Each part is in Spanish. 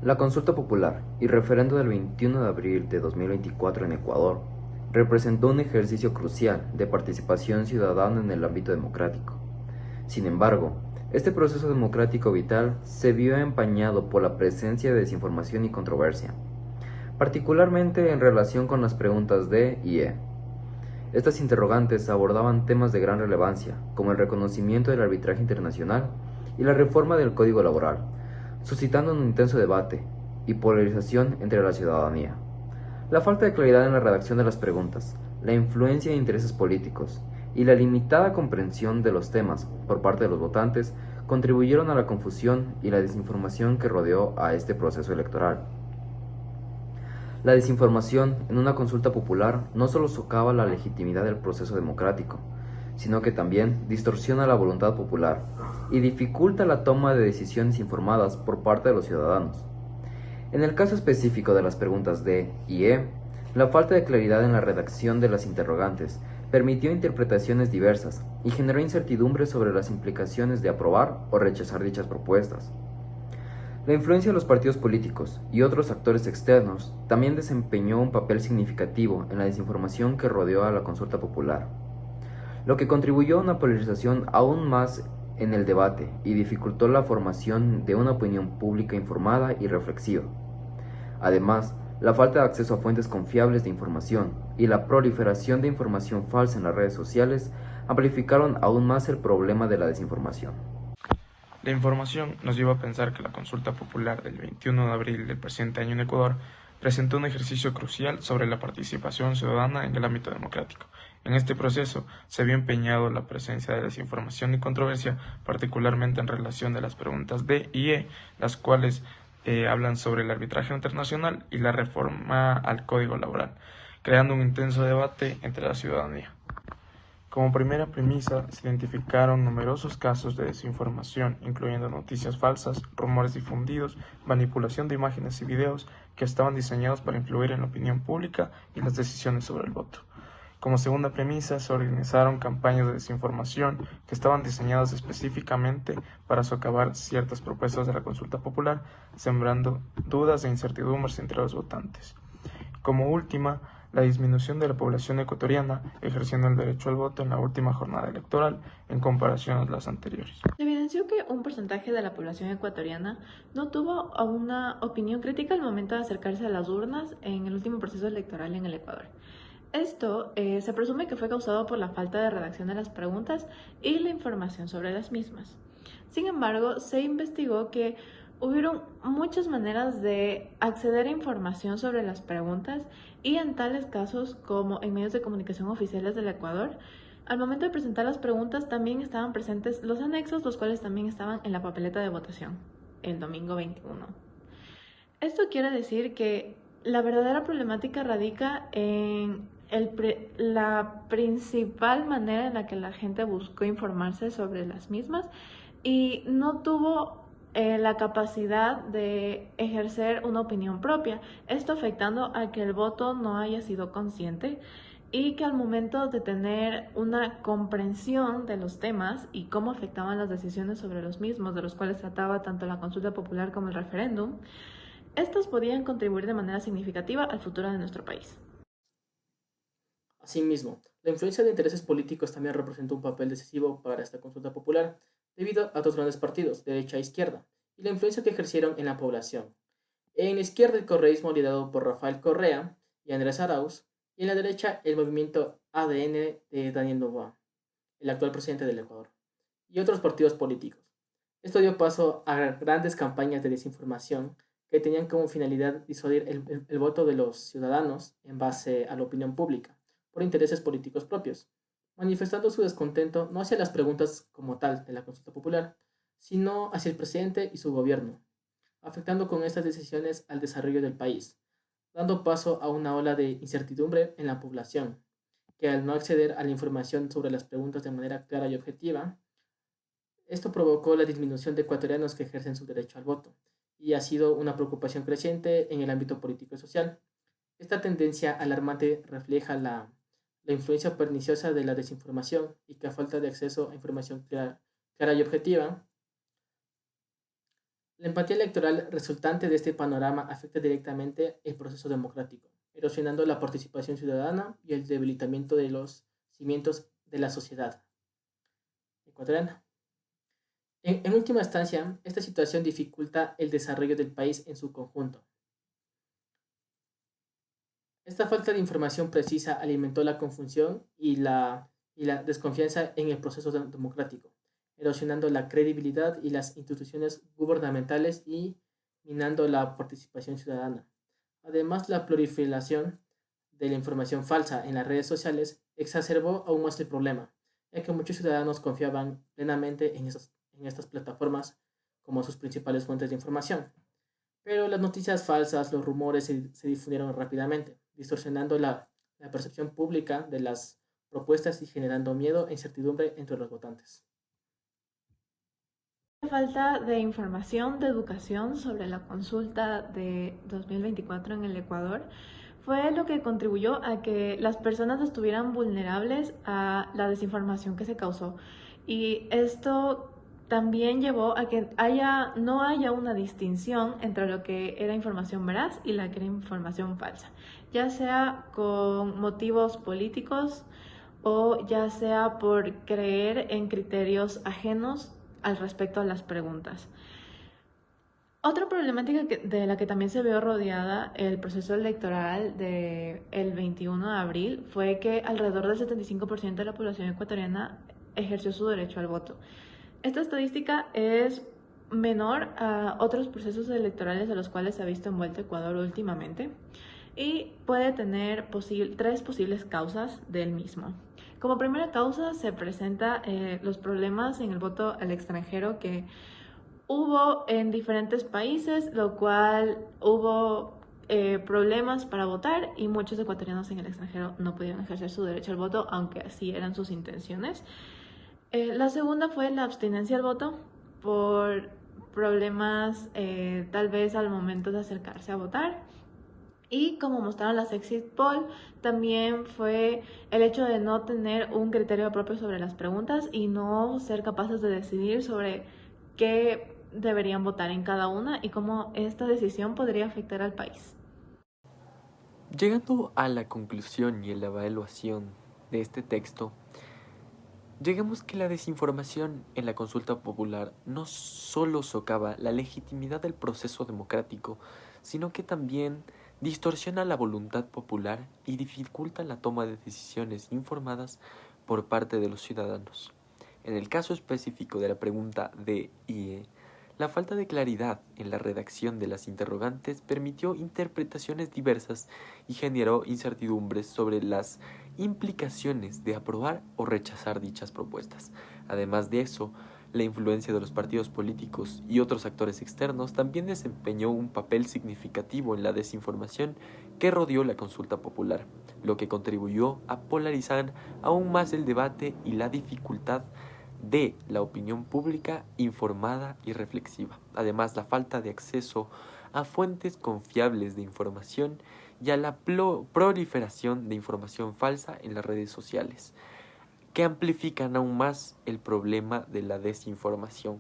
La consulta popular y referendo del 21 de abril de 2024 en Ecuador representó un ejercicio crucial de participación ciudadana en el ámbito democrático. Sin embargo, este proceso democrático vital se vio empañado por la presencia de desinformación y controversia, particularmente en relación con las preguntas D y E. Estas interrogantes abordaban temas de gran relevancia, como el reconocimiento del arbitraje internacional y la reforma del Código Laboral, suscitando un intenso debate y polarización entre la ciudadanía. La falta de claridad en la redacción de las preguntas, la influencia de intereses políticos y la limitada comprensión de los temas por parte de los votantes contribuyeron a la confusión y la desinformación que rodeó a este proceso electoral. La desinformación en una consulta popular no solo socava la legitimidad del proceso democrático, sino que también distorsiona la voluntad popular y dificulta la toma de decisiones informadas por parte de los ciudadanos. En el caso específico de las preguntas D y E, la falta de claridad en la redacción de las interrogantes permitió interpretaciones diversas y generó incertidumbre sobre las implicaciones de aprobar o rechazar dichas propuestas. La influencia de los partidos políticos y otros actores externos también desempeñó un papel significativo en la desinformación que rodeó a la consulta popular, lo que contribuyó a una polarización aún más en el debate y dificultó la formación de una opinión pública informada y reflexiva. Además, la falta de acceso a fuentes confiables de información y la proliferación de información falsa en las redes sociales amplificaron aún más el problema de la desinformación. La información nos lleva a pensar que la consulta popular del 21 de abril del presente año en Ecuador presentó un ejercicio crucial sobre la participación ciudadana en el ámbito democrático. En este proceso se vio empeñado la presencia de desinformación y controversia, particularmente en relación de las preguntas D y E, las cuales hablan sobre el arbitraje internacional y la reforma al Código Laboral, creando un intenso debate entre la ciudadanía. Como primera premisa, se identificaron numerosos casos de desinformación, incluyendo noticias falsas, rumores difundidos, manipulación de imágenes y videos que estaban diseñados para influir en la opinión pública y las decisiones sobre el voto. Como segunda premisa, se organizaron campañas de desinformación que estaban diseñadas específicamente para socavar ciertas propuestas de la consulta popular, sembrando dudas e incertidumbres entre los votantes. Como última, la disminución de la población ecuatoriana ejerciendo el derecho al voto en la última jornada electoral en comparación a las anteriores. Se evidenció que un porcentaje de la población ecuatoriana no tuvo una opinión crítica al momento de acercarse a las urnas en el último proceso electoral en el Ecuador. Esto se presume que fue causado por la falta de redacción de las preguntas y la información sobre las mismas. Sin embargo, se investigó que hubieron muchas maneras de acceder a información sobre las preguntas y en tales casos como en medios de comunicación oficiales del Ecuador, al momento de presentar las preguntas también estaban presentes los anexos, los cuales también estaban en la papeleta de votación el domingo 21. Esto quiere decir que la verdadera problemática radica en la principal manera en la que la gente buscó informarse sobre las mismas y no tuvo la capacidad de ejercer una opinión propia, esto afectando a que el voto no haya sido consciente y que al momento de tener una comprensión de los temas y cómo afectaban las decisiones sobre los mismos, de los cuales trataba tanto la consulta popular como el referéndum, estos podían contribuir de manera significativa al futuro de nuestro país. Asimismo, la influencia de intereses políticos también representó un papel decisivo para esta consulta popular, debido a dos grandes partidos, derecha e izquierda, y la influencia que ejercieron en la población. En la izquierda el correísmo liderado por Rafael Correa y Andrés Arauz, y en la derecha el movimiento ADN de Daniel Noboa, el actual presidente del Ecuador, y otros partidos políticos. Esto dio paso a grandes campañas de desinformación que tenían como finalidad disuadir el voto de los ciudadanos en base a la opinión pública, por intereses políticos propios, manifestando su descontento no hacia las preguntas como tal de la consulta popular, sino hacia el presidente y su gobierno, afectando con estas decisiones al desarrollo del país, dando paso a una ola de incertidumbre en la población, que al no acceder a la información sobre las preguntas de manera clara y objetiva, esto provocó la disminución de ecuatorianos que ejercen su derecho al voto, y ha sido una preocupación creciente en el ámbito político y social. Esta tendencia alarmante refleja la influencia perniciosa de la desinformación y que a falta de acceso a información clara y objetiva, La empatía electoral resultante de este panorama afecta directamente el proceso democrático, erosionando la participación ciudadana y el debilitamiento de los cimientos de la sociedad ecuatoriana. En última instancia, esta situación dificulta el desarrollo del país en su conjunto. Esta falta de información precisa alimentó la confusión y la desconfianza en el proceso democrático, erosionando la credibilidad y las instituciones gubernamentales y minando la participación ciudadana. Además, la proliferación de la información falsa en las redes sociales exacerbó aún más el problema, ya que muchos ciudadanos confiaban plenamente en estas plataformas como sus principales fuentes de información. Pero las noticias falsas, los rumores se difundieron rápidamente, distorsionando la percepción pública de las propuestas y generando miedo e incertidumbre entre los votantes. La falta de información de educación sobre la consulta de 2024 en el Ecuador fue lo que contribuyó a que las personas estuvieran vulnerables a la desinformación que se causó. Y esto también llevó a que no haya una distinción entre lo que era información veraz y la que era información falsa, ya sea con motivos políticos o ya sea por creer en criterios ajenos al respecto a las preguntas. Otra problemática de la que también se vio rodeada el proceso electoral del 21 de abril fue que alrededor del 75% de la población ecuatoriana ejerció su derecho al voto. Esta estadística es menor a otros procesos electorales a los cuales se ha visto envuelto Ecuador últimamente y puede tener tres posibles causas del mismo. Como primera causa se presenta los problemas en el voto al extranjero que hubo en diferentes países, lo cual hubo problemas para votar y muchos ecuatorianos en el extranjero no pudieron ejercer su derecho al voto, aunque así eran sus intenciones. La segunda fue la abstinencia al voto por problemas tal vez al momento de acercarse a votar. Y como mostraron las exit poll, también fue el hecho de no tener un criterio propio sobre las preguntas y no ser capaces de decidir sobre qué deberían votar en cada una y cómo esta decisión podría afectar al país. Llegando a la conclusión y a la evaluación de este texto, llegamos que la desinformación en la consulta popular no solo socava la legitimidad del proceso democrático, sino que también distorsiona la voluntad popular y dificulta la toma de decisiones informadas por parte de los ciudadanos. En el caso específico de la pregunta D y E, la falta de claridad en la redacción de las interrogantes permitió interpretaciones diversas y generó incertidumbres sobre las implicaciones de aprobar o rechazar dichas propuestas. Además de eso, la influencia de los partidos políticos y otros actores externos también desempeñó un papel significativo en la desinformación que rodeó la consulta popular, lo que contribuyó a polarizar aún más el debate y la dificultad de la opinión pública informada y reflexiva. Además, la falta de acceso a fuentes confiables de información y a la proliferación de información falsa en las redes sociales, que amplifican aún más el problema de la desinformación,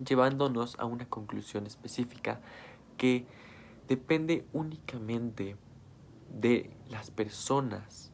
llevándonos a una conclusión específica que depende únicamente de las personas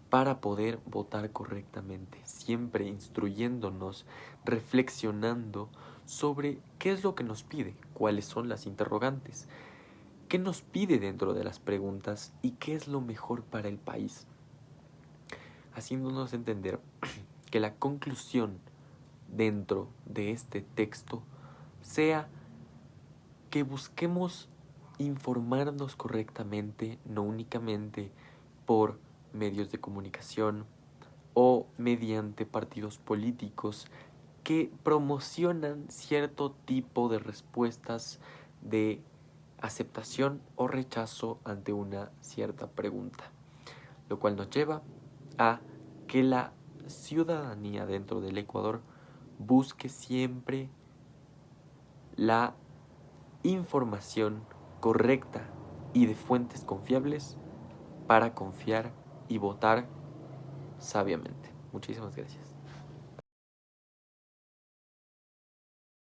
para poder votar correctamente, siempre instruyéndonos, reflexionando sobre qué es lo que nos pide, cuáles son las interrogantes, qué nos pide dentro de las preguntas y qué es lo mejor para el país, haciéndonos entender que la conclusión dentro de este texto sea que busquemos informarnos correctamente, no únicamente por medios de comunicación o mediante partidos políticos que promocionan cierto tipo de respuestas de aceptación o rechazo ante una cierta pregunta, lo cual nos lleva a que la ciudadanía dentro del Ecuador busque siempre la información correcta y de fuentes confiables para confiar y votar sabiamente. Muchísimas gracias.